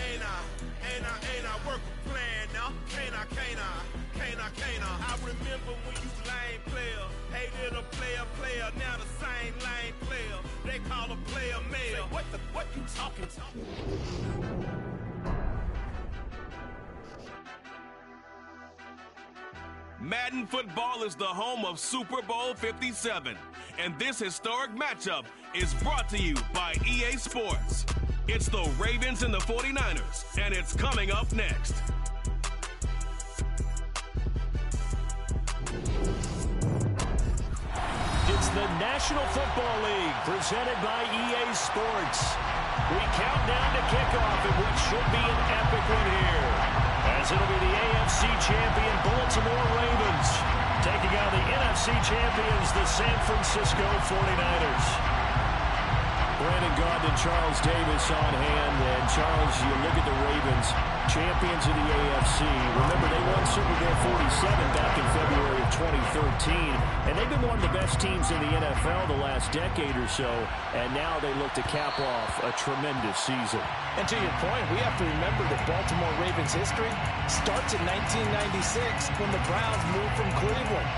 ain't I work a plan now? Can't I? I remember when you lame player, hated a player, now the same lame player. They call a player mayor. What you talking? Madden Football is the home of Super Bowl 57, and this historic matchup is brought to you by EA Sports. It's the Ravens and the 49ers, and it's coming up next. It's the National Football League presented by EA Sports. We count down to kickoff in what should be an epic one here, as it'll be the AFC champion Baltimore Ravens taking on the NFC champions, the San Francisco 49ers. Brandon Gaudin and Charles Davis on hand. And Charles, you look at the Ravens, champions of the AFC. Remember, they won Super Bowl 47 back in February of 2013. And they've been one of the best teams in the NFL the last decade or so. And now they look to cap off a tremendous season. And to your point, we have to remember that Baltimore Ravens history starts in 1996 when the Browns moved from Cleveland.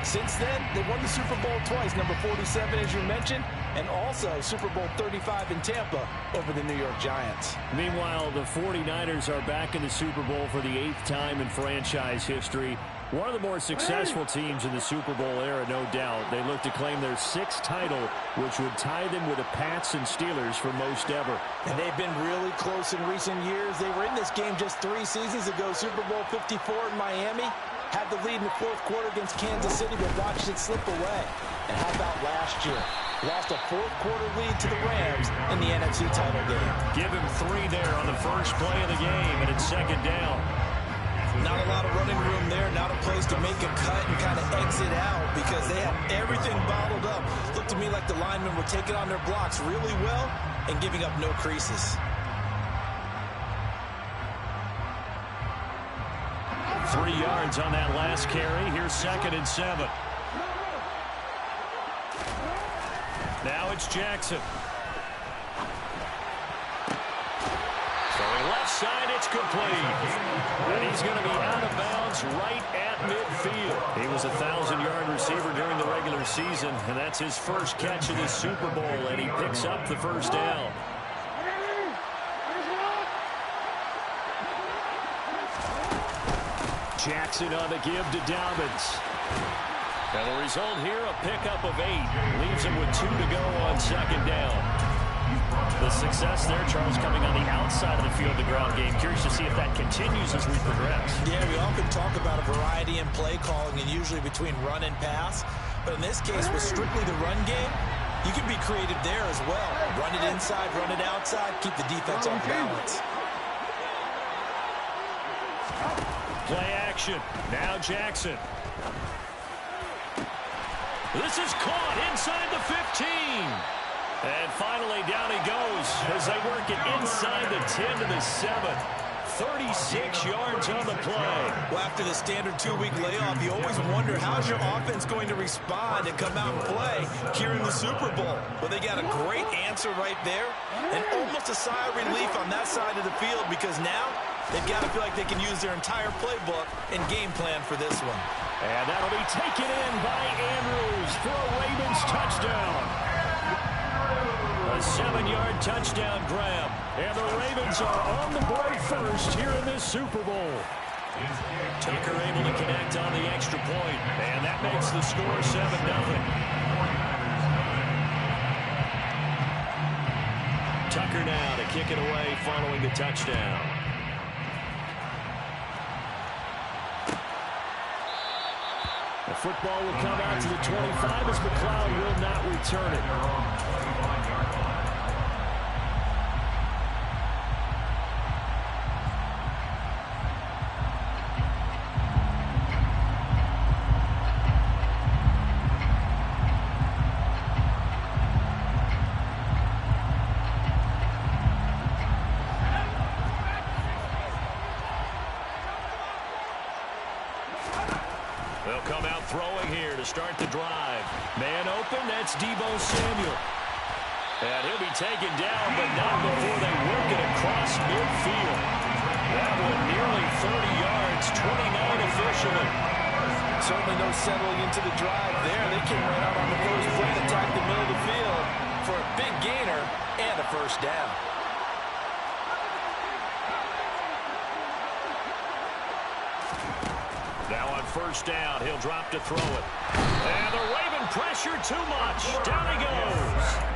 Since then, they won the Super Bowl twice, number 47, as you mentioned, and also Super Bowl 35 in Tampa over the New York Giants. Meanwhile, the 49ers are back in the Super Bowl for the 8th time in franchise history. One of the more successful teams in the Super Bowl era, no doubt. They look to claim their 6th title, which would tie them with the Pats and Steelers for most ever. And they've been really close in recent years. They were in this game just 3 seasons ago, Super Bowl 54 in Miami. Had the lead in the 4th quarter against Kansas City, but watched it slip away. And how about last year? Lost a 4th quarter lead to the Rams in the NFC title game. Give him 3 there on the first play of the game, and it's 2nd down. Not a lot of running room there, not a place to make a cut and kind of exit out because they had everything bottled up. Looked to me like the linemen were taking on their blocks really well and giving up no creases. 3 yards on that last carry. Here's 2nd and 7. Now it's Jackson. Throwing left side, it's complete. And he's going to be out of bounds right at midfield. He was a 1,000-yard receiver during the regular season, and that's his first catch of the Super Bowl, and he picks up the first down. Jackson on the give to Dobbins. And the result here, a pickup of 8. Leaves him with 2 to go on 2nd down. The success there, Charles, coming on the outside of the field, the ground game. Curious to see if that continues as we progress. Yeah, we often talk about a variety in play calling and usually between run and pass. But in this case, with strictly the run game, you can be creative there as well. Run it inside, run it outside, keep the defense off balance. Play action. Now Jackson. This is caught inside the 15. And finally down he goes as they work it inside the 10 to the 7. 36 yards on the play. Well, after the standard 2-week layoff, you always wonder how's your offense going to respond and come out and play here in the Super Bowl. Well, they got a great answer right there and almost a sigh of relief on that side of the field because now they've got to feel like they can use their entire playbook and game plan for this one. And that'll be taken in by Andrews for a Ravens touchdown. A 7-yard touchdown grab. And the Ravens are on the board first here in this Super Bowl. Tucker able to connect on the extra point. And that makes the score 7-0. Tucker now to kick it away following the touchdown. The football will come out to the 25 as McLeod will not return it. They'll come out throwing here to start the drive. Man open, that's Deebo Samuel. And he'll be taken down, but not before they work it across midfield. That one nearly 30 yards, 29 officially. Certainly no settling into the drive there. They came right out on the first play and attacked the middle of the field for a big gainer and a first down. Now on first down, he'll drop to throw it. And the Raven pressure too much. Down he goes.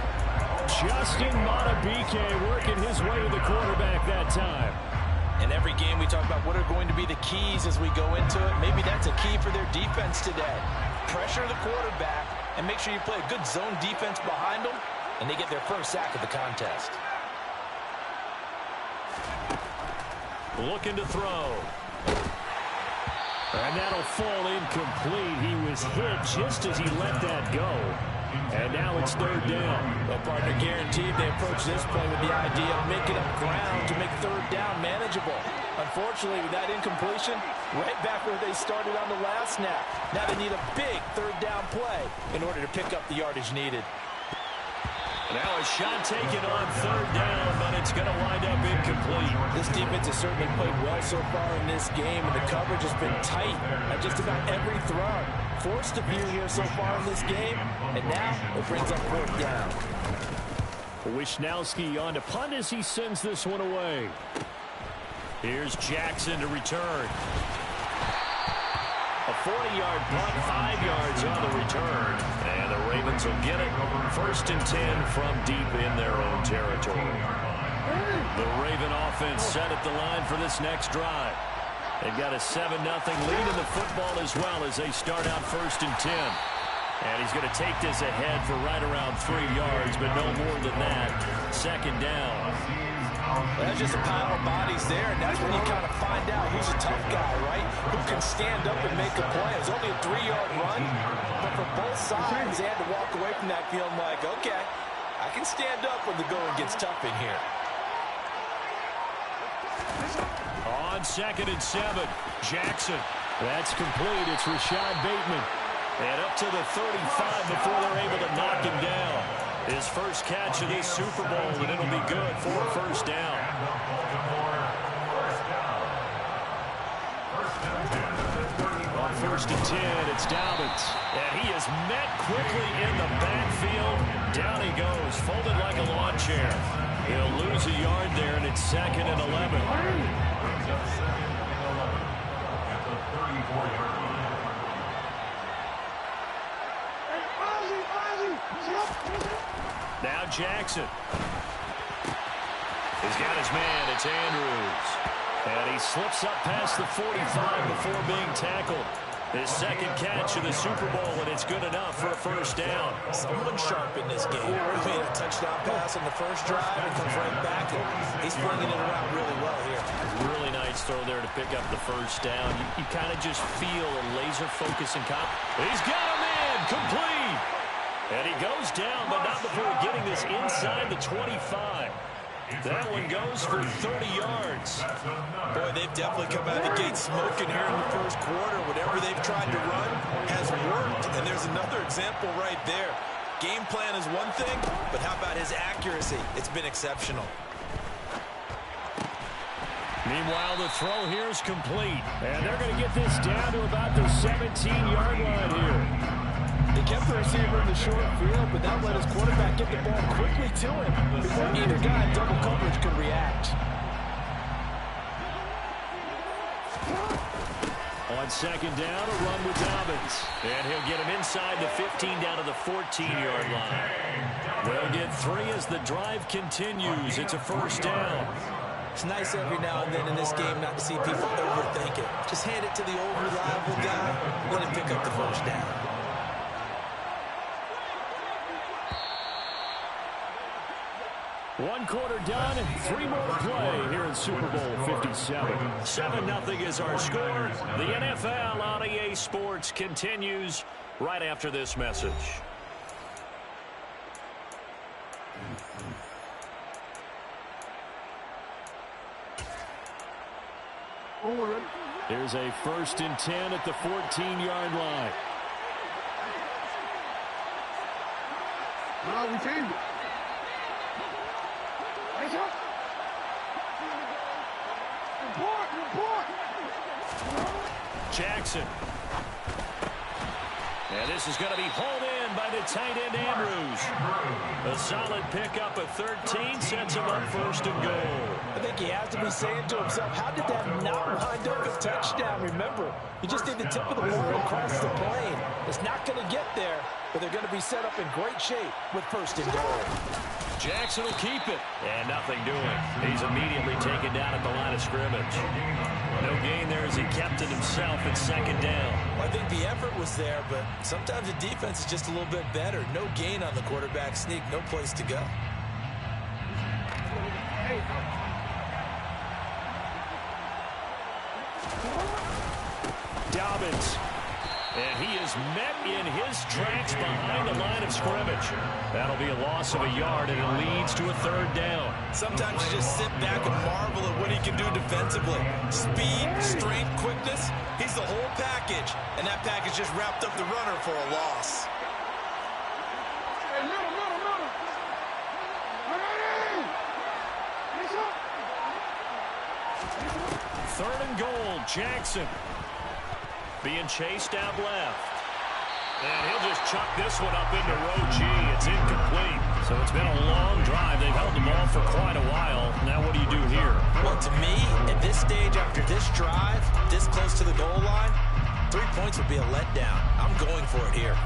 Justin Madubuike working his way to the quarterback that time. In every game we talk about what are going to be the keys as we go into it. Maybe that's a key for their defense today. Pressure the quarterback and make sure you play a good zone defense behind them, and they get their first sack of the contest. Looking to throw. And that'll fall incomplete. He was hit just as he let that go. And now it's third down. Well, partner, guaranteed they approach this play with the idea of making up ground to make third down manageable. Unfortunately, with that incompletion, right back where they started on the last snap. Now they need a big third down play in order to pick up the yardage needed. Now a shot taken on third down, but it's going to wind up incomplete. This defense has certainly played well so far in this game, and the coverage has been tight at just about every throw. Forced a few here so far in this game, and now it brings up fourth down. Wisnowski on to punt as he sends this one away. Here's Jackson to return. A 40-yard punt, 5 yards on the return. And the Ravens will get it. First and 10 from deep in their own territory. The Raven offense set at the line for this next drive. They've got a 7-0 lead in the football as well as they start out first and 10. And he's going to take this ahead for right around 3 yards, but no more than that. Second down. Well, that's just a pile of bodies there, and that's when you kind of find out who's a tough guy, right? Who can stand up and make a play. It was only a 3-yard run, but for both sides, they had to walk away from that feeling like, okay, I can stand up when the going gets tough in here. On second and 7, Jackson. That's complete. It's Rashad Bateman. And up to the 35 before they're able to knock him down. His first catch of this Super Bowl, and it'll be good for a first down. On first and 10, it's Dobbins. And he is met quickly in the backfield. Down he goes, folded like a lawn chair. He'll lose a yard there, and it's second and 11. Now Jackson. He's got his man. It's Andrews. And he slips up past the 45 before being tackled. His second catch of the Super Bowl, and it's good enough for a first down. Someone sharp in this game. He made a touchdown pass on the first drive and comes right back, and he's flinging it around really well here. Really nice throw there to pick up the first down. You kind of just feel a laser focus and He's got a man, complete. And he goes down, but not before getting this inside the 25. That one goes for 30 yards. Boy, they've definitely come out of the gate smoking here in the first quarter. Whatever they've tried to run has worked, and there's another example right there. Game plan is one thing, but how about his accuracy? It's been exceptional. Meanwhile, the throw here is complete. And they're going to get this down to about the 17-yard line here. They kept the receiver in the short field, but that let his quarterback get the ball quickly to him before either guy in double coverage could react. On second down, a run with Dobbins. And he'll get him inside the 15 down to the 14-yard line. They'll get 3 as the drive continues. It's a first down. It's nice every now and then in this game not to see people overthink it. Just hand it to the old reliable guy, let him pick up the first down. One quarter done, and 3 more to play here in Super Bowl 57. 7-0 is our score. The NFL on EA Sports continues right after this message. Here's a first and 10 at the 14-yard line. No, we changed it. Jackson. And this is going to be hauled in by the tight end, Andrews. A solid pickup of 13 sets him up first and goal. I think he has to be saying to himself, how did that not wind up a touchdown? Remember, you just need the tip of the ball across the plane. It's not going to get there, but they're going to be set up in great shape with first and goal. Jackson will keep it. And nothing doing. He's immediately taken down at the line of scrimmage. No gain there as he kept it himself at second down. Well, I think the effort was there, but sometimes the defense is just a little bit better. No gain on the quarterback sneak. No place to go. Dobbins. And he is met in his tracks behind the line of scrimmage. That'll be a loss of a yard, and it leads to a third down. Sometimes you just sit back and marvel at what he can do defensively. Speed, strength, quickness. He's the whole package. And that package just wrapped up the runner for a loss. Third and goal, Jackson. Being chased out left. And he'll just chuck this one up into row G. It's incomplete. So it's been a long drive. They've held the ball for quite a while. Now what do you do here? Well, to me, at this stage, after this drive, this close to the goal line, 3 points would be a letdown. I'm going for it here.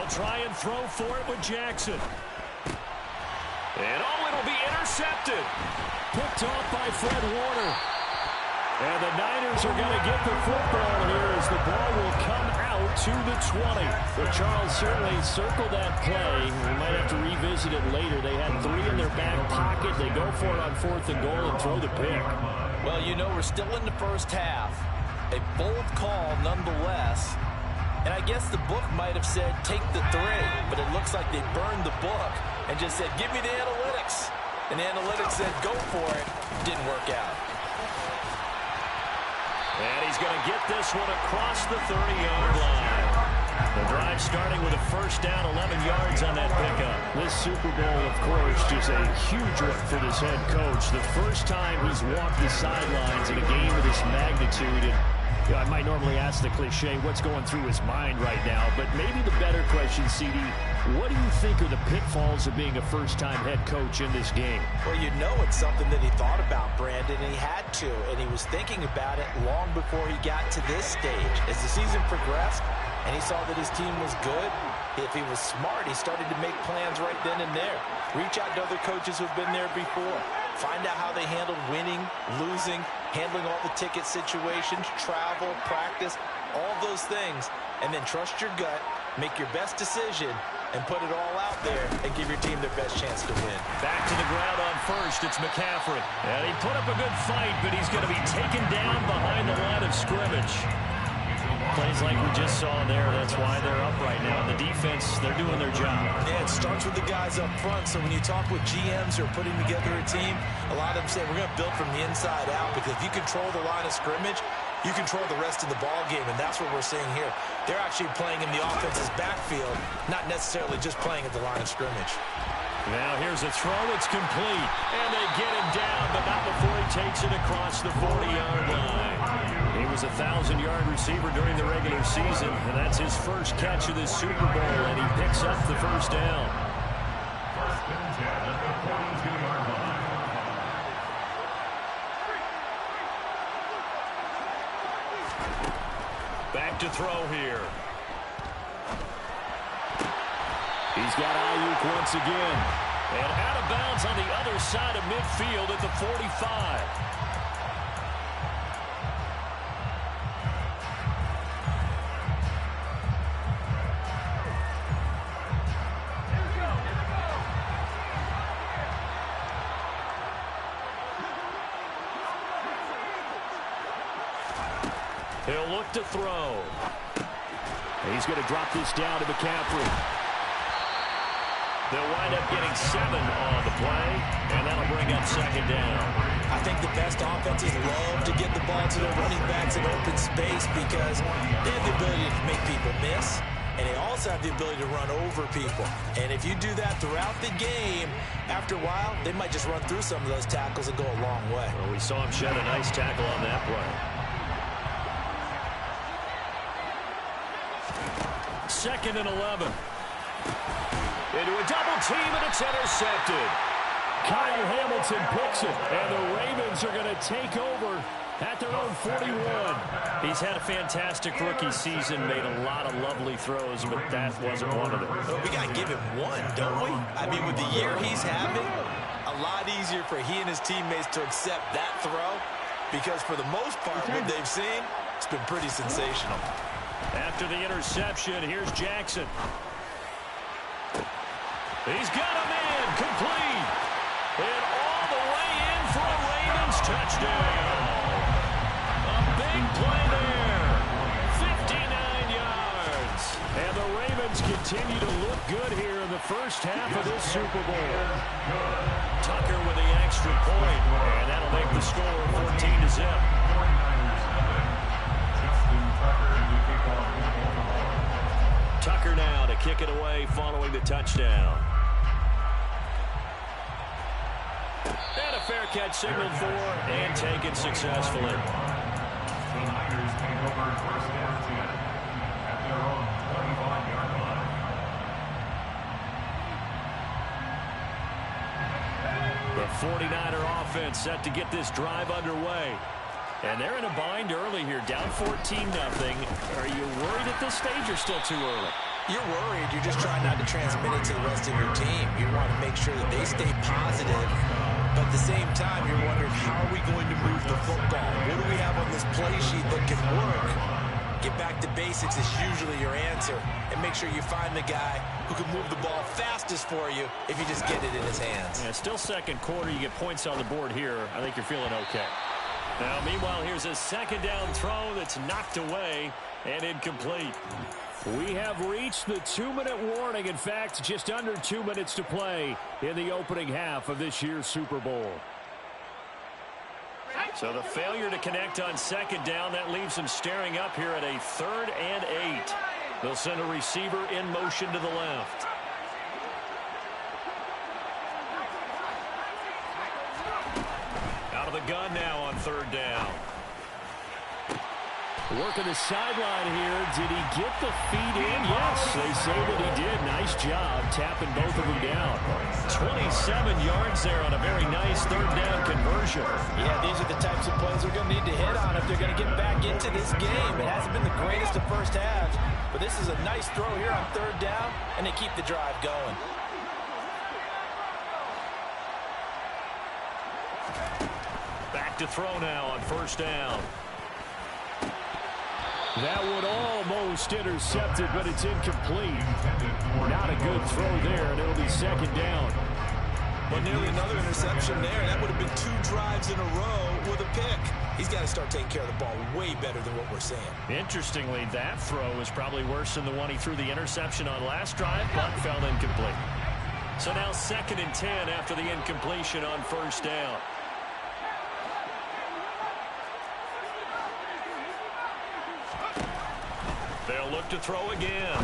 Try and throw for it with Jackson. And it'll be intercepted. Picked off by Fred Warner. And the Niners are going to get the football here as the ball will come out to the 20. Well, Charles, certainly circled that play. We might have to revisit it later. They had 3 in their back pocket. They go for it on 4th and goal and throw the pick. Well, you know, we're still in the first half. A bold call nonetheless. And I guess the book might have said, take the 3, but it looks like they burned the book and just said, give me the analytics. And the analytics said, go for it. Didn't work out. And he's going to get this one across the 30-yard line. The drive starting with a first down, 11 yards on that pickup. This Super Bowl, of course, just a huge one for this head coach. The first time he's walked the sidelines in a game of this magnitude. And I might normally ask the cliche, what's going through his mind right now? But maybe the better question, CD, what do you think are the pitfalls of being a first-time head coach in this game? Well, you know it's something that he thought about, Brandon, and he had to. And he was thinking about it long before he got to this stage. As the season progressed and he saw that his team was good, if he was smart, he started to make plans right then and there. Reach out to other coaches who've been there before. Find out how they handled winning, losing, handling all the ticket situations, travel, practice, all those things. And then trust your gut, make your best decision, and put it all out there and give your team their best chance to win. Back to the ground on first, it's McCaffrey. And he put up a good fight, but he's going to be taken down behind the line of scrimmage. Plays like we just saw there, that's why they're up right now. The defense, they're doing their job. Yeah, it starts with the guys up front. So when you talk with GMs who are putting together a team, a lot of them say we're going to build from the inside out, because if you control the line of scrimmage, you control the rest of the ball game, and that's what we're seeing here. They're actually playing in the offense's backfield, not necessarily just playing at the line of scrimmage. Now here's a throw, it's complete, and they get him down, but not before he takes it across the 40-yard line. He was a 1,000-yard receiver during the regular season, and that's his first catch of this Super Bowl, and he picks up the first down. Back to throw here. He's got Ayuk once again. And out of bounds on the other side of midfield at the 45. He'll look to throw. He's going to drop this down to McCaffrey. They'll wind up getting 7 on the play, and that'll bring up second down. I think the best offenses love to get the ball to their running backs in open space because they have the ability to make people miss, and they also have the ability to run over people. And if you do that throughout the game, after a while, they might just run through some of those tackles and go a long way. Well, we saw him shed a nice tackle on that play. Second and 11. Into a double team, and it's intercepted. Kyle Hamilton picks it, and the Ravens are going to take over at their own 41. He's had a fantastic rookie season, made a lot of lovely throws, but that wasn't one of them. Well, we got to give him one, don't we? I mean, with the year he's having, a lot easier for he and his teammates to accept that throw because for the most part, what they've seen, it's been pretty sensational. After the interception, here's Jackson. He's got a man complete. And all the way in for a Ravens touchdown. A big play there. 59 yards. And the Ravens continue to look good here in the first half of this Super Bowl. Tucker with the extra point, and that'll make the score 14-0. Tucker now to kick it away following the touchdown. And a fair catch signaled for and taken successfully. The 49er offense set to get this drive underway. And they're in a bind early here, down 14-0. Are you worried at this stage or still too early? You're worried. You're just trying not to transmit it to the rest of your team. You want to make sure that they stay positive. But at the same time, you're wondering, how are we going to move the football? What do we have on this play sheet that can work? Get back to basics is usually your answer. And make sure you find the guy who can move the ball fastest for you if you just get it in his hands. Yeah, still second quarter. You get points on the board here. I think you're feeling okay. Now, meanwhile, here's a second down throw that's knocked away and incomplete. We have reached the 2-minute warning. In fact, just under 2 minutes to play in the opening half of this year's Super Bowl. So the failure to connect on second down, that leaves them staring up here at a 3rd and 8. They'll send a receiver in motion to the left. Out of the gun now on 3rd down. Working the sideline here. Did he get the feet in? Yes, they say that he did. Nice job tapping both of them down. 27 yards there on a very nice 3rd down conversion. Yeah, these are the types of plays they're going to need to hit on if they're going to get back into this game. It hasn't been the greatest of first halves, but this is a nice throw here on 3rd down, and they keep the drive going. Back to throw now on 1st down. That one almost intercepted, but it's incomplete. Not a good throw there, and it'll be 2nd down. Well, nearly another interception there. That would have been 2 drives in a row with a pick. He's got to start taking care of the ball way better than what we're seeing. Interestingly, that throw is probably worse than the one he threw the interception on last drive, but fell incomplete. So now 2nd and 10 after the incompletion on 1st down. They'll look to throw again.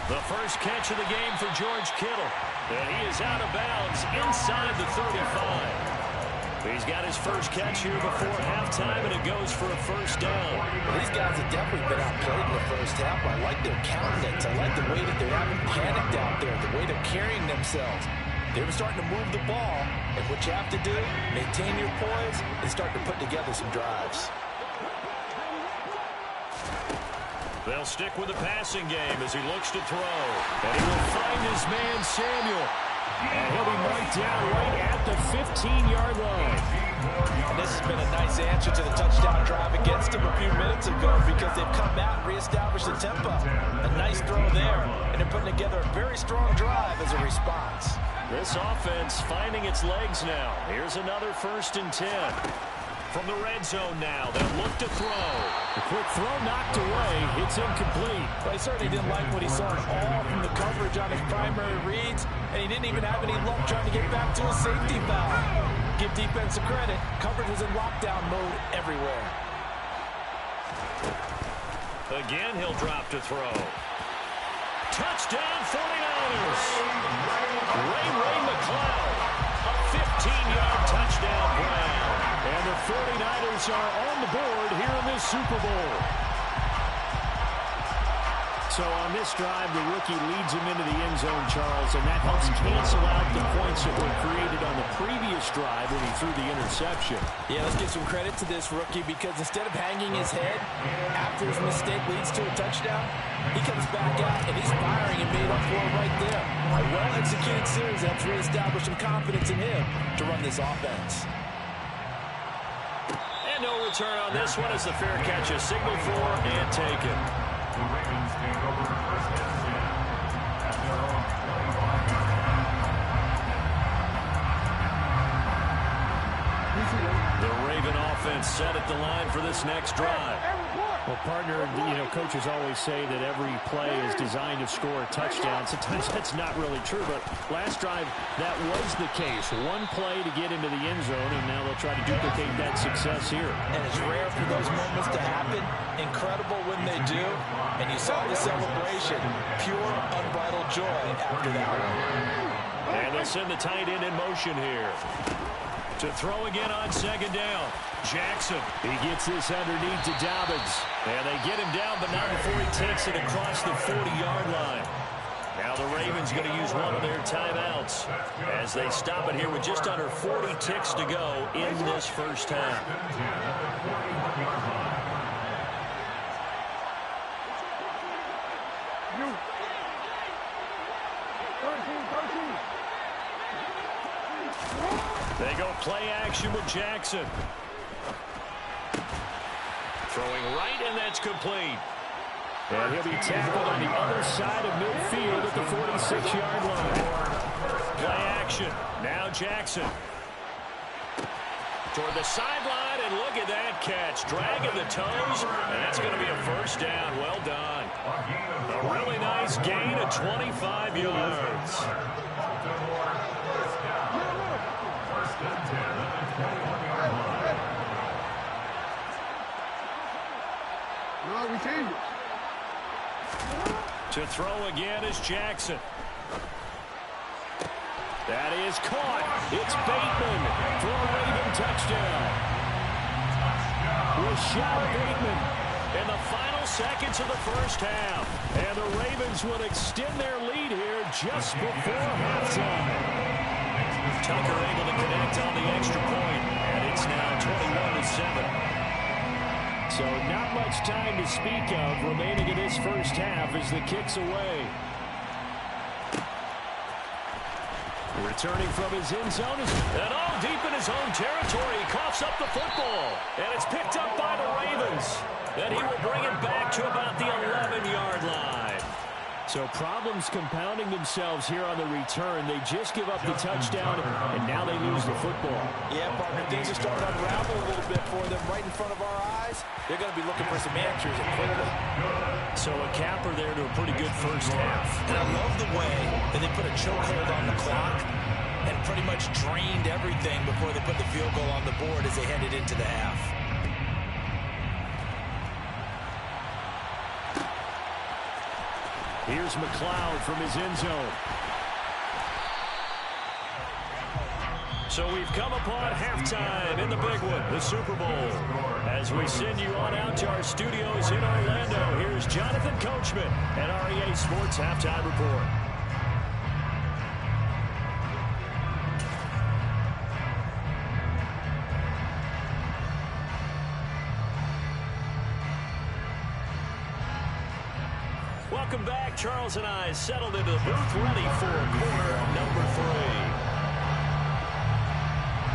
The first catch of the game for George Kittle. And he is out of bounds inside the 35. He's got his first catch here before halftime, and it goes for a 1st down. Well, these guys have definitely been outplayed in the first half. I like their countenance. I like the way that they haven't panicked out there, the way they're carrying themselves. They were starting to move the ball, and what you have to do, maintain your poise and start to put together some drives. They'll stick with the passing game as he looks to throw. And he will find his man, Samuel. And he'll be marked down right at the 15-yard line. And this has been a nice answer to the touchdown drive against him a few minutes ago because they've come out and reestablished the tempo. A nice throw there, and they're putting together a very strong drive as a response. This offense finding its legs now. Here's another 1st and 10. From the red zone now, they'll look to throw. The quick throw knocked away. It's incomplete. Well, he certainly didn't like what he saw at all from the coverage on his primary reads, and he didn't even have any luck trying to get back to a safety valve. Give defense credit. Coverage was in lockdown mode everywhere. Again, he'll drop to throw. Touchdown, 49ers. Ray McCloud. A 15-yard touchdown grab. And the 49ers are on the board here in this Super Bowl. So on this drive, the rookie leads him into the end zone, Charles, and that helps cancel out the points that were created on the previous drive when he threw the interception. Yeah, let's give some credit to this rookie because instead of hanging his head after his mistake leads to a touchdown, he comes back out and he's firing and made up for it right there. A well-executed series that's reestablished some confidence in him to run this offense. And no return on this one as the fair catch is signaled for and taken. The Raven offense set at the line for this next drive. Well, partner, coaches always say that every play is designed to score a touchdown. Sometimes that's not really true, but last drive, that was the case. One play to get into the end zone, and now they'll try to duplicate that success here. And it's rare for those moments to happen. Incredible when they do. And you saw the celebration. Pure, unbridled joy after that one. And they'll send the tight end in motion here. To throw again on second down. Jackson. He gets this underneath to Dobbins. And they get him down, but not before he takes it across the 40-yard line. Now the Ravens going to use one of their timeouts as they stop it here with just under 40 ticks to go in this first half. They go play action with Jackson. Throwing right, and that's complete. And he'll be tackled on the other side of midfield at the 46-yard line. Play action. Now Jackson. Toward the sideline, and look at that catch. Dragging the toes, and that's going to be a first down. Well done. A really nice gain of 25 yards. To throw again is Jackson. That is caught. It's Bateman for a Raven touchdown. Rashad Bateman in the final seconds of the first half. And the Ravens will extend their lead here just before halftime. Tucker able to connect on the extra point, and it's now 21-7. So not much time to speak of remaining in this first half as the kick's away. Returning from his end zone is and all deep in his own territory. He coughs up the football, and it's picked up by the Ravens. Then he will bring it back to about the 11-yard line. So problems compounding themselves here on the return. They just give up the touchdown, and now they lose the football. Yeah, partner, things are starting to unravel a little bit for them right in front of our eyes. They're going to be looking for some answers quickly. So a capper there to a pretty good first half. And I love the way that they put a chokehold on the clock and pretty much drained everything before they put the field goal on the board as they headed into the half. Here's McCloud from his end zone. So we've come upon halftime in the big one, the Super Bowl. As we send you on out to our studios in Orlando, here's Jonathan Coachman at REA Sports Halftime Report. Welcome back. Charles and I settled into the booth, ready for quarter number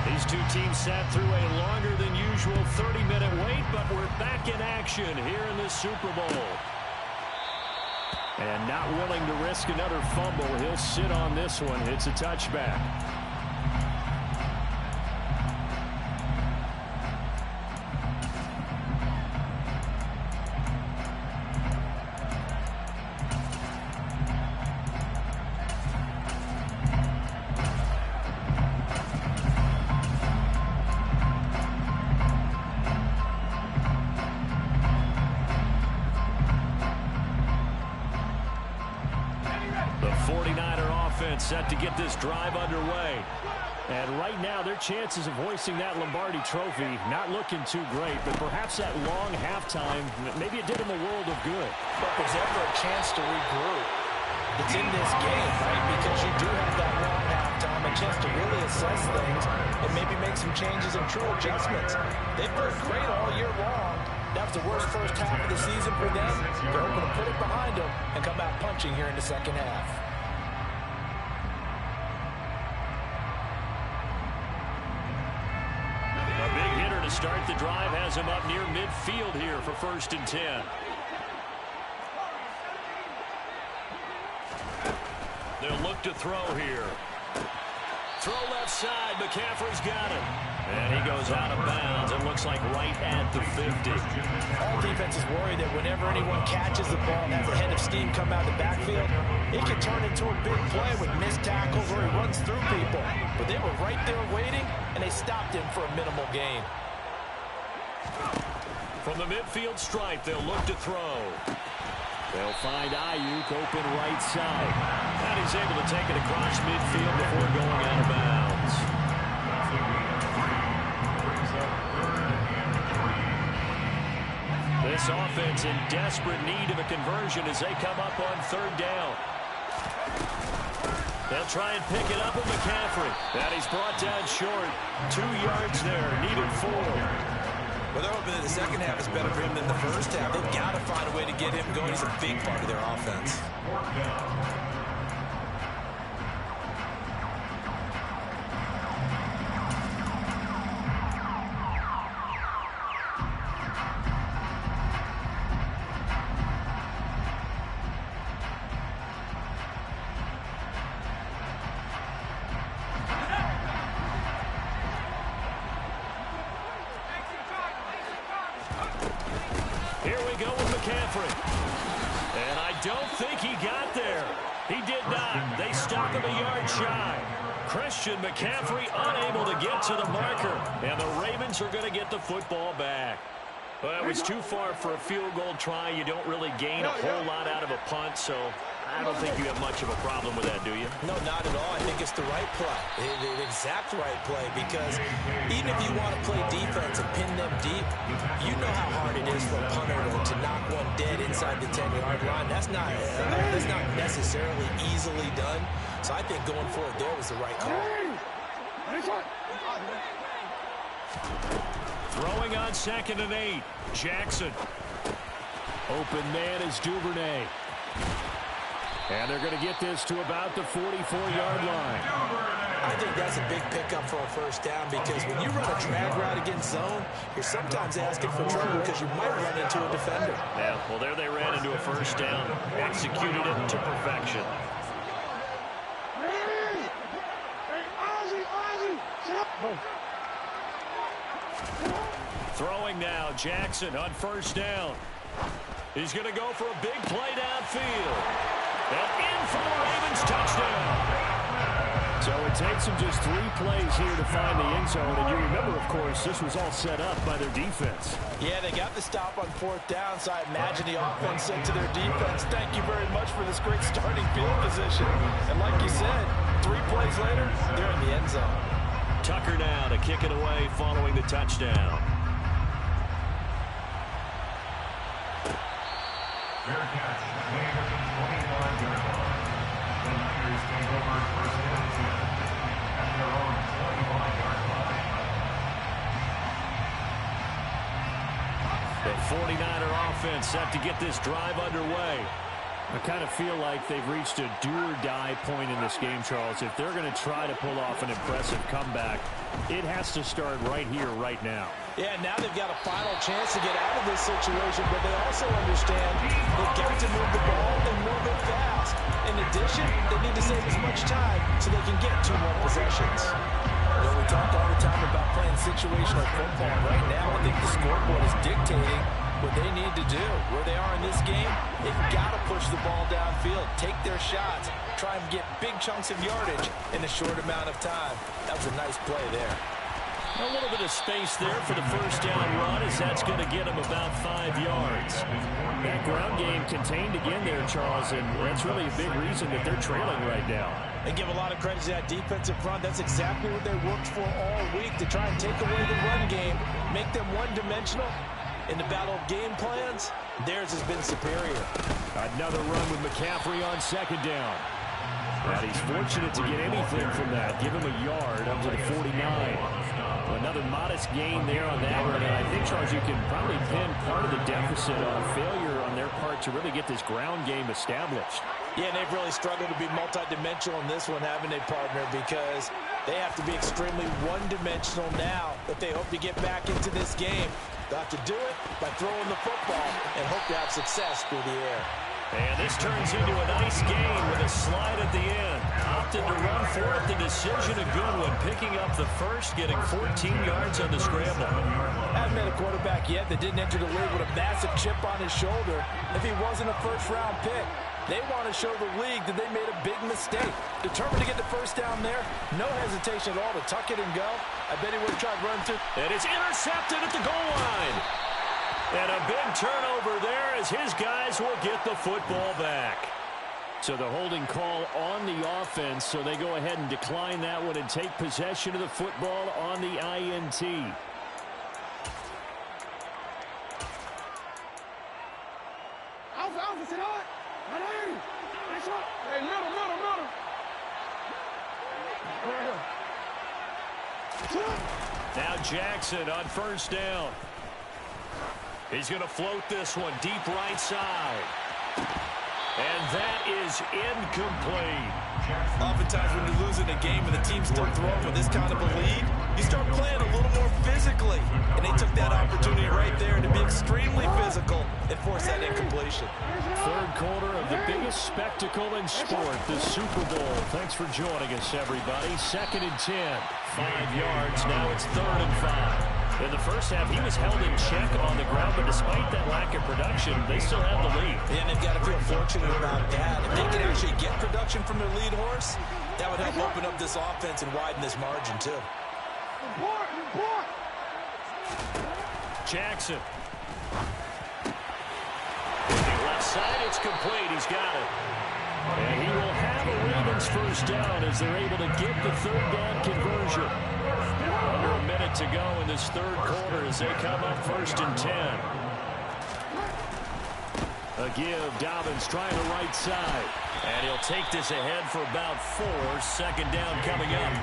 3. These two teams sat through a longer than usual 30-minute wait, but we're back in action here in this Super Bowl. And not willing to risk another fumble, he'll sit on this one. It's a touchback. set to get this drive underway. And right now, their chances of hoisting that Lombardi trophy not looking too great, but perhaps that long halftime, maybe it did them a world of good. But if there's ever a chance to regroup, it's in this game, right? Because you do have that long halftime, a chance to really assess things and maybe make some changes and true adjustments. They've played great all year long. That was the worst first half of the season for them. They're hoping to put it behind them and come out punching here in the second half. A big hitter to start the drive has him up near midfield here for 1st and 10. They'll look to throw here. Throw left side. McCaffrey's got it. And he goes out of bounds. It looks like right at the 50. All defenses worry that whenever anyone catches the ball and has a head of steam come out of the backfield, it can turn into a big play with missed tackles where he runs through people. But they were right there waiting, and they stopped him for a minimal gain. From the midfield stripe, they'll look to throw. They'll find Ayuk open right side. And he's able to take it across midfield before going out of bounds. This offense in desperate need of a conversion as they come up on 3rd down. They'll try and pick it up with McCaffrey. And he's brought down short. 2 yards there, needed 4. Well, they're hoping that the second half is better for him than the first half. They've got to find a way to get him going. He's a big part of their offense. Here we go with McCaffrey. And I don't think he got there. He did not. They stop him a yard shy. Christian McCaffrey unable to get to the marker. And the Ravens are going to get the football back. Well, it was too far for a field goal try. You don't really gain a whole lot out of a punt, so I don't think you have much of a problem with that, do you? No, not at all. I think it's the right play, the exact right play, because even if you want to play defense and pin them deep, you know how hard it is for a punter to knock one dead inside the 10-yard line. That's not necessarily easily done. So I think going forward there was the right call. Throwing on 2nd and 8. Jackson. Open man is Duvernay. And they're going to get this to about the 44-yard line. I think that's a big pickup for a first down, because when you run a drag route against zone, you're sometimes asking for trouble because you might run into a defender. Yeah, well, there they ran into a first down. Executed it to perfection. Throwing now, Jackson on 1st down. He's going to go for a big play downfield. And in for the Ravens touchdown. So it takes them just 3 plays here to find the end zone. And you remember, of course, this was all set up by their defense. Yeah, they got the stop on 4th down, so I imagine the offense said to their defense, thank you very much for this great starting field position. And like you said, 3 plays later, they're in the end zone. Tucker now to kick it away following the touchdown. The 49er offense set to get this drive underway. I kind of feel like they've reached a do-or-die point in this game, Charles. If they're going to try to pull off an impressive comeback, it has to start right here, right now. Yeah, now they've got a final chance to get out of this situation, but they also understand they've got to move the ball and move it fast. In addition, they need to save as much time so they can get 2 more possessions. You know, we talk all the time about playing situational football. Right now, I think the scoreboard is dictating what they need to do. Where they are in this game, they've got to push the ball downfield, take their shots, try and get big chunks of yardage in a short amount of time. That was a nice play there. A little bit of space there for the first down run, as that's going to get him about 5 yards. That ground game contained again there, Charles, and that's really a big reason that they're trailing right now. They give a lot of credit to that defensive front. That's exactly what they worked for all week, to try and take away the run game, make them one-dimensional. In the battle of game plans, theirs has been superior. Another run with McCaffrey on second down. And he's fortunate to get anything from that. Give him a yard up to the 49. Another modest gain there on that run. And I think, Charles, you can probably pin part of the deficit on a failure on their part to really get this ground game established. Yeah, and they've really struggled to be multidimensional in this one, haven't they, partner? Because they have to be extremely one-dimensional now if they hope to get back into this game. They'll have to do it by throwing the football and hope to have success through the air. And this turns into a nice game with a slide at the end. Opted to run for it. The decision a good one. Picking up the first, getting 14 yards on the scramble. Haven't met a quarterback yet that didn't enter the league with a massive chip on his shoulder if he wasn't a first-round pick. They want to show the league that they made a big mistake. Determined to get the first down there. No hesitation at all to tuck it and go. I bet he would have tried running through. And it's intercepted at the goal line. And a big turnover there as his guys will get the football back. So the holding call on the offense, so they go ahead and decline that one and take possession of the football on the INT. Now Jackson on first down. He's going to float this one deep right side. And that is incomplete. Oftentimes when you're losing a game and the team's still throwing with this kind of a lead, you start playing a little more physically. And they took that opportunity right there to be extremely physical and force that incompletion. Third quarter of the biggest spectacle in sport, the Super Bowl. Thanks for joining us, everybody. 2nd and 10. 5 yards. Now it's 3rd and 5. In the first half, he was held in check on the ground, but despite that lack of production, they still have the lead. And they've got to feel fortunate about that. If they can actually get production from their lead horse, that would help open up this offense and widen this margin, too. Jackson. Left side, it's complete. He's got it. And he will have a Ravens first down as they're able to get the 3rd down conversion. Under a minute to go in this 3rd quarter as they come up 1st and 10. A give, Dobbins trying the right side. And he'll take this ahead for about 4. 2nd down coming up.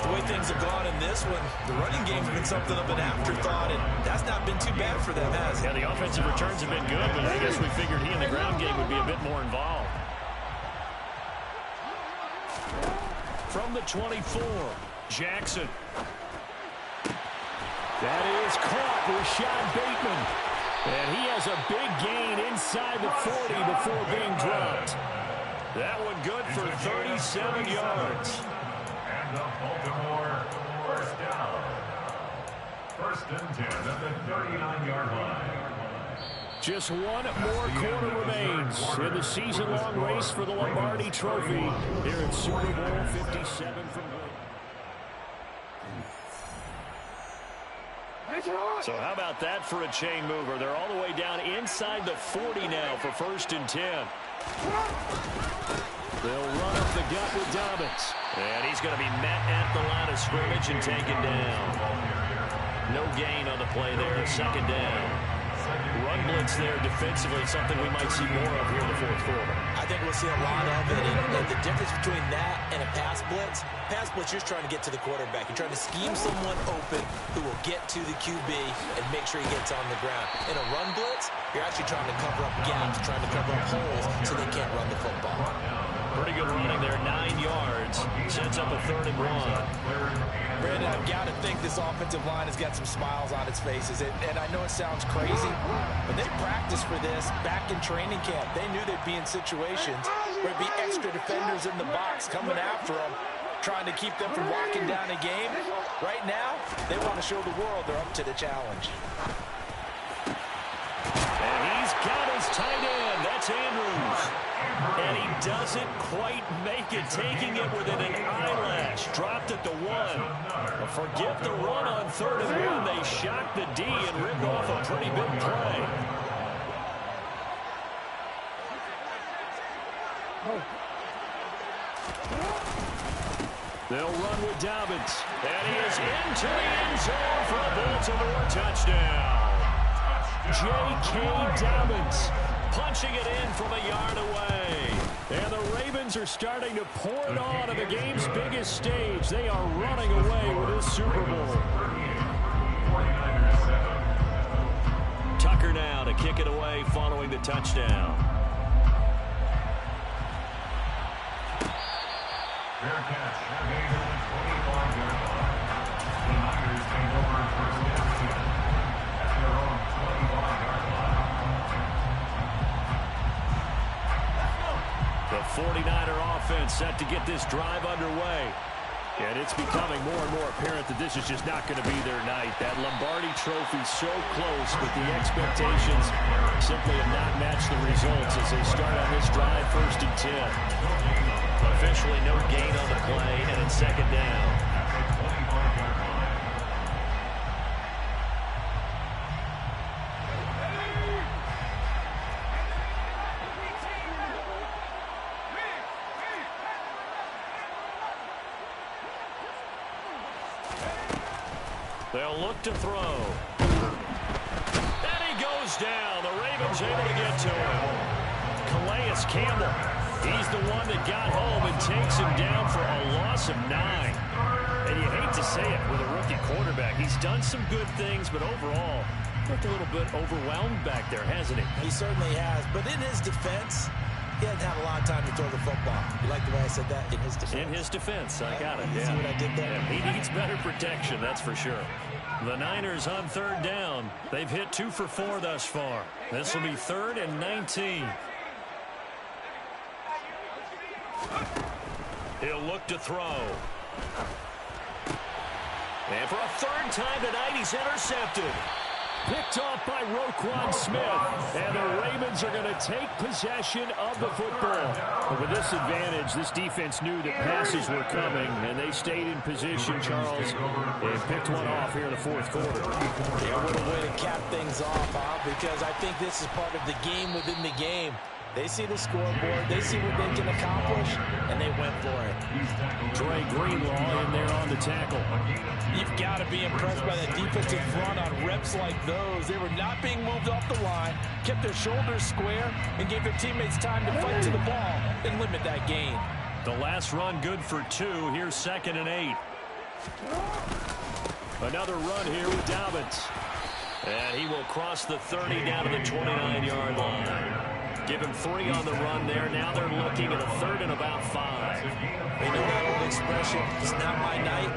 The way things have gone in this one, the running game's been something of an afterthought, and that's not been too bad for them, has it? Yeah, the offensive returns have been good, but I guess we figured he in the ground game would be a bit more involved. From the 24, Jackson. That is caught, Rashad Bateman. And he has a big gain inside the 40 before being dropped. That one good for 37 yards. And the Baltimore first down. 1st and 10 at the 39-yard line. Just one more quarter remains in the season-long race for the Lombardi Trophy here at Super Bowl 57 from So how about that for a chain mover? They're all the way down inside the 40 now for 1st and 10. They'll run up the gut with Dobbins. And he's going to be met at the line of scrimmage and taken down. No gain on the play there, 2nd down. Run blitz there defensively, something we might see more of here in the 4th quarter. I think we'll see a lot of it. And the difference between that and a pass blitz, you're just trying to get to the quarterback. You're trying to scheme someone open who will get to the QB and make sure he gets on the ground. In a run blitz, you're actually trying to cover up gaps, trying to cover up holes so they can't run the football. Pretty good running there, 9 yards. Sets up a 3rd and 1. Brandon, I've got to think this offensive line has got some smiles on its faces. And I know it sounds crazy, but they practiced for this back in training camp. They knew they'd be in situations where there'd be extra defenders in the box coming after them, trying to keep them from locking down a game. Right now, they want to show the world they're up to the challenge. And he's got his tight end. That's Andrews. And he doesn't quite make it, taking it within an eyelash. Dropped it to 1. But forget the run on 3rd and 1. They shocked the D and ripped off a pretty big play. They'll run with Dobbins. And he is into the end zone for a Baltimore touchdown. J.K. Dobbins punching it in from a yard away. And the Ravens are starting to pour it on the game's biggest stage. They are running away with this Super Bowl. Tucker now to kick it away following the touchdown. Fair catch. Made on the 25-yard line. The Niners take over first and 10 at their own 25-yard line. The 49er offense set to get this drive underway. And it's becoming more and more apparent that this is just not going to be their night. That Lombardi Trophy so close, but the expectations simply have not matched the results as they start on this drive 1st and 10. Officially no gain on the play, and it's 2nd down. They'll look to throw. And he goes down. The Ravens able to get to him. Calais Campbell. He's the one that got home and takes him down for a loss of 9. And you hate to say it with a rookie quarterback. He's done some good things, but overall, looked a little bit overwhelmed back there, hasn't he? He certainly has. But in his defense, he hasn't had a lot of time to throw the football. You like the way I said that? In his defense. In his defense. I got it. You see what I did there? Yeah, he needs better protection, that's for sure. The Niners on 3rd down. They've hit 2 for 4 thus far. This will be 3rd and 19. He'll look to throw. And for a 3rd time tonight, he's intercepted. Picked off by Roquan Smith. And the Ravens are going to take possession of the football. But with this advantage, this defense knew that passes were coming, and they stayed in position, Charles, and picked one off here in the 4th quarter. Yeah, what a way to cap things off, huh? Because I think this is part of the game within the game. They see the scoreboard, they see what they can accomplish, and they went for it. Dre Greenlaw in there on the tackle. You've got to be impressed by that defensive front on reps like those. They were not being moved off the line, kept their shoulders square, and gave their teammates time to fight to the ball and limit that gain. The last run good for 2. Here's 2nd and 8. Another run here with Dobbins. And he will cross the 30 down to the 29-yard line. Give him 3 on the run there. Now they're looking at a 3rd and about 5. You know that old expression, it's not my night.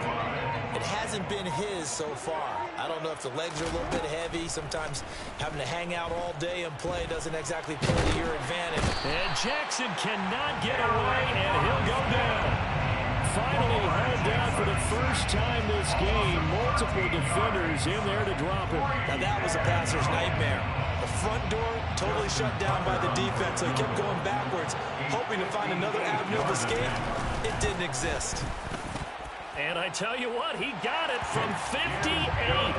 It hasn't been his so far. I don't know if the legs are a little bit heavy. Sometimes having to hang out all day and play doesn't exactly play to your advantage. And Jackson cannot get away, and he'll go down. Finally held down for the first time this game. Multiple defenders in there to drop it. Now that was a passer's nightmare. The front door totally shut down by the defense. So he kept going backwards, hoping to find another avenue of escape. It didn't exist. And I tell you what, he got it from 58.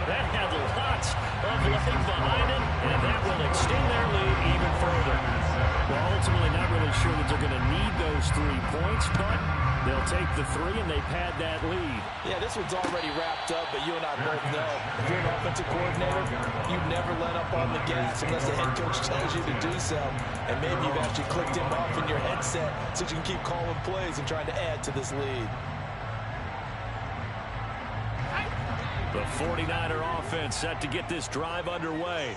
That had lots of leg behind it, and that will extend their lead even further. Well, ultimately not really sure that they're going to need those 3 points, but they'll take the 3 and they pad that lead. Yeah, this one's already wrapped up, but you and I both know if you're an offensive coordinator, you never let up on the gas unless the head coach tells you to do so. And maybe you've actually clicked him off in your headset so you can keep calling plays and trying to add to this lead. The 49er offense set to get this drive underway.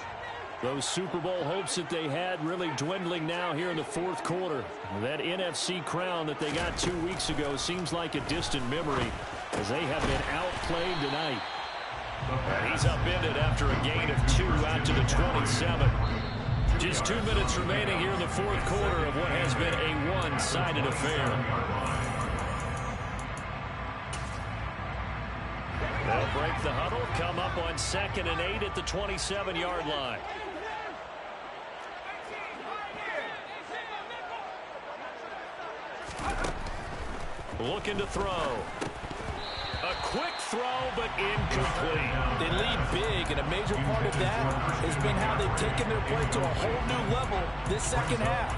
Those Super Bowl hopes that they had really dwindling now here in the 4th quarter. That NFC crown that they got 2 weeks ago seems like a distant memory as they have been outplayed tonight. He's upended after a gain of 2 out to the 27. Just 2 minutes remaining here in the 4th quarter of what has been a one-sided affair. They'll break the huddle, come up on 2nd and 8 at the 27-yard line. Looking to throw. A quick throw, but incomplete. They lead big, and a major part of that has been how they've taken their play to a whole new level this second half.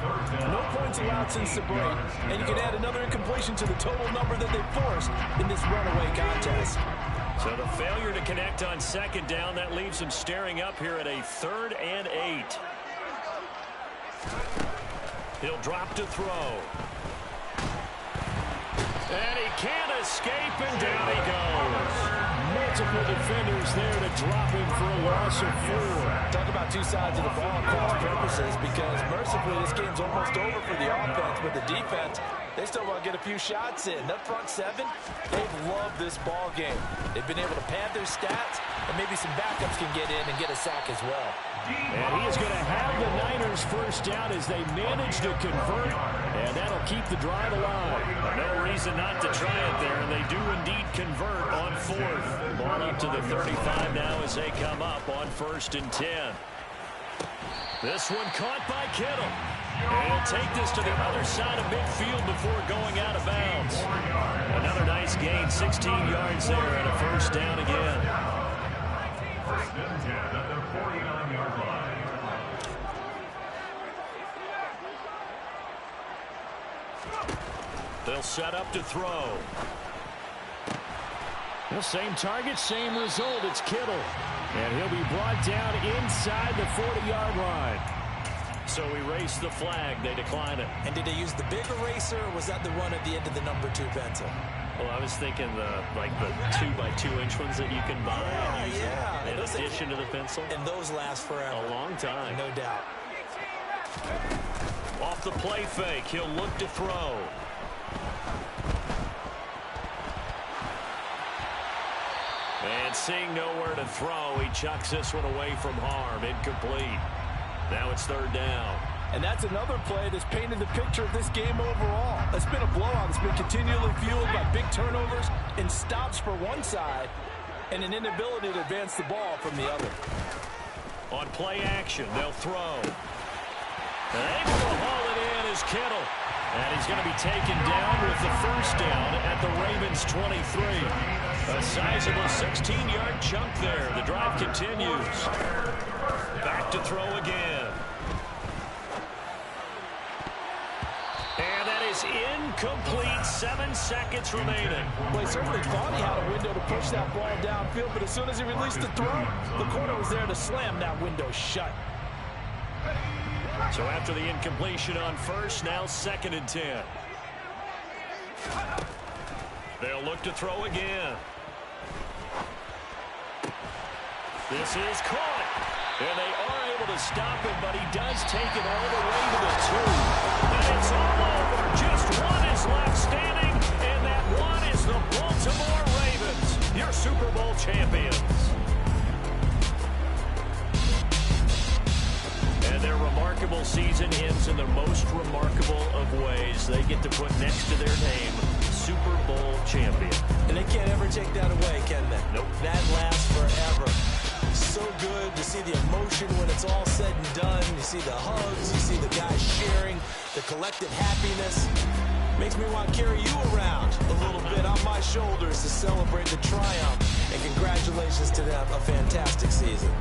No points allowed since the break, and you can add another incompletion to the total number that they forced in this runaway contest. So the failure to connect on second down, that leaves them staring up here at a 3rd and 8. He'll drop to throw. And he can't escape, and down he goes. Multiple defenders there to drop him for a loss of 4. Talk about two sides of the ball cross purposes, because mercifully this game's almost over for the offense, but the defense, they still want to get a few shots in. That front seven, they've loved this ball game. They've been able to pad their stats, and maybe some backups can get in and get a sack as well. And he is going to have the Niners first down as they manage to convert, and that'll keep the drive alive. No reason not to try it there, and they do indeed convert on 4th. Ball up to the 35 now as they come up on 1st and 10. This one caught by Kittle. And he'll take this to the other side of midfield before going out of bounds. Another nice gain, 16 yards there, and a first down again. First and 10 at the 49-yard line. They'll set up to throw. The same target, same result. It's Kittle. And he'll be brought down inside the 40-yard line. So erase the flag. They decline it. And did they use the big eraser, or was that the run at the end of the number 2 pencil? Well, I was thinking the 2x2-inch ones that you can buy. Yeah. In addition to the pencil. And those last forever. A long time. No doubt. Off the play fake, he'll look to throw. And seeing nowhere to throw, he chucks this one away from harm. Incomplete. Now it's 3rd down. And that's another play that's painted the picture of this game overall. It's been a blowout. It's been continually fueled by big turnovers and stops for one side and an inability to advance the ball from the other. On play action, they'll throw. And able to haul it in is Kittle. And he's going to be taken down with the first down at the Ravens 23. A sizable 16-yard chunk there. The drive continues. Back to throw again. And that is incomplete. 7 seconds remaining. Well, he certainly thought he had a window to push that ball downfield, but as soon as he released the throw, the corner was there to slam that window shut. So after the incompletion on first, now 2nd and 10. They'll look to throw again. This is caught. And they are able to stop him, but he does take it all the way to the 2. And it's all over. Just one is left standing, and that one is the Baltimore Ravens, your Super Bowl champions. And their remarkable season ends in the most remarkable of ways. They get to put next to their name, Super Bowl champion. And they can't ever take that away, can they? Nope. That lasts forever. So good to see the emotion when it's all said and done. You see the hugs, you see the guys sharing, the collective happiness. Makes me want to carry you around a little bit on my shoulders to celebrate the triumph. And congratulations to them, a fantastic season.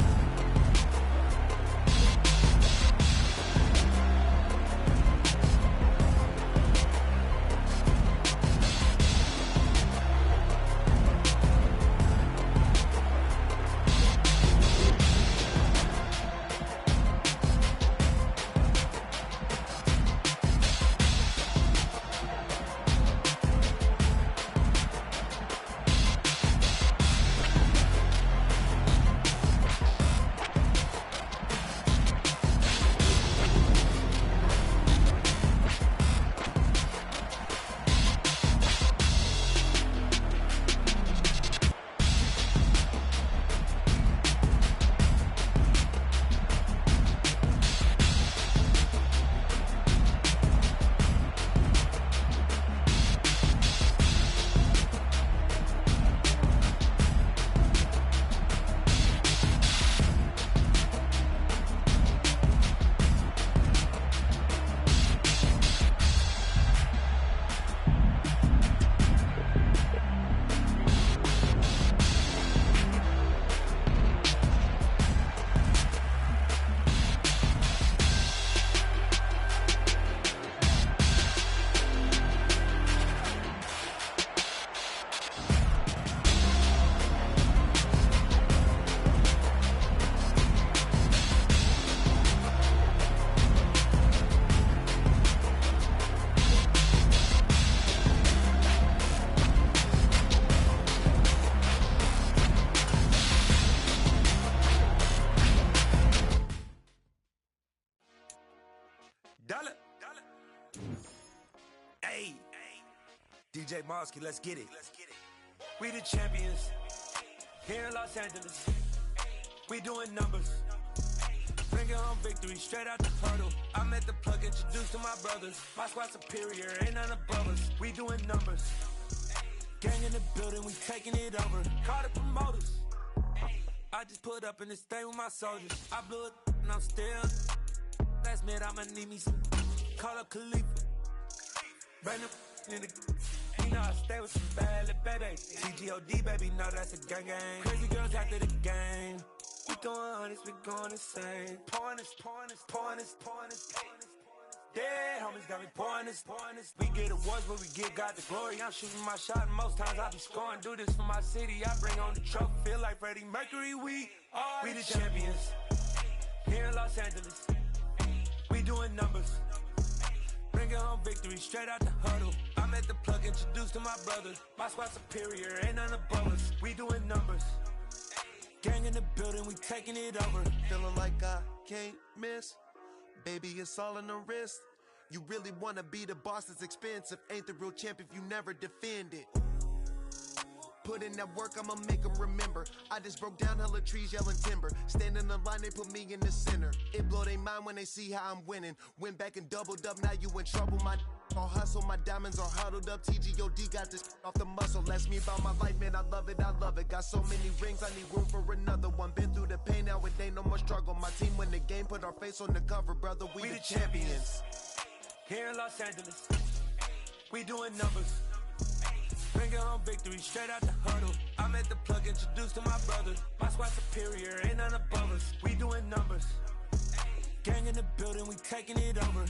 Dollar. Hey, DJ Mosky, let's get it. We the champions here in Los Angeles. We doing numbers. Bringing home victory straight out the huddle. I'm at the plug, introduced to my brothers. My squad superior, ain't none above us. We doing numbers. Gang in the building, we taking it over. Call the promoters. I just put up in this thing with my soldiers. I blew it and I'm still. Last minute I'ma need me some. Call up Khalifa. Bring them in the. You know I stay with some bad little baby. TGOD baby, know that's a gang gang. Crazy girls after the game. We going honest, we going insane. Pouring this. Dead homies got me pouring this. We get awards, but we give God the glory. I'm shooting my shot, and most times I be scoring. Do this for my city, I bring on the trophy. Feel like Freddie Mercury, we the champions. Here in Los Angeles, we doing numbers. Bringing home victory straight out the huddle. I'm at the plug, introduced to my brothers. My squad superior, ain't none above us. We doing numbers. Gang in the building, we taking it over. Feeling like I can't miss. Baby, it's all in the wrist. You really wanna be the boss, it's expensive. Ain't the real champ if you never defend it. Put in that work, I'ma make them remember. I just broke down hella trees, yelling timber. Stand in the line, they put me in the center. It blow their mind when they see how I'm winning. Went back and doubled up, now you in trouble. My all hustle, my diamonds are huddled up. TGOD got this off the muscle. That's me about my life, man, I love it. Got so many rings, I need room for another one. Been through the pain, now it ain't no more struggle. My team win the game, put our face on the cover, brother. We the champions. Here in Los Angeles, we doing numbers. Bringing home victory straight out the huddle. I'm at the plug, introduced to my brothers. My squad superior, ain't none above us. We doing numbers. Gang in the building, we taking it over.